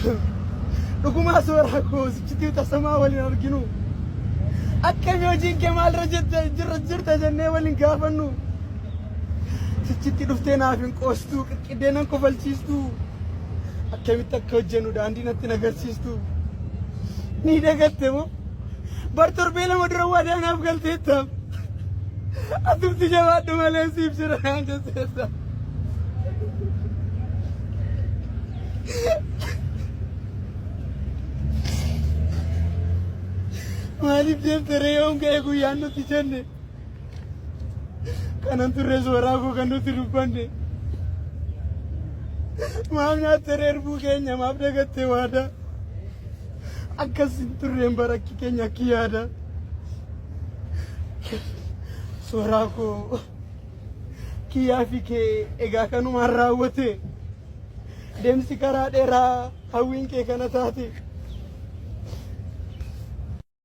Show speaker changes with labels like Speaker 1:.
Speaker 1: dhuguma soorako sichiti tasama walin arginu akkami hojiin kee maal jirta jennee walin gaafannu sichiti dhuftee naaf hin qoostu qiqqideenan kofalchiistu akkamitti akka hojjennu daandii natti nagarsiistu ni dagatte moo bar torbee lama dura waadaanaaf galteetta atumti jabaadhu malee siif jira naan jetteessa maaliif deemtere yoon ga'e guyyaan nuti jenne kanan turre sooraa koo kan nuti dubbanne maaf nyaattere erbuu keenya maaf dagatte waada akkasin turreen barakki keenya akki yaada sooraa koo kiyyaa fi kee egaa kanumaan raawwate deemsi karaa dheeraa hawwiin kee kana taate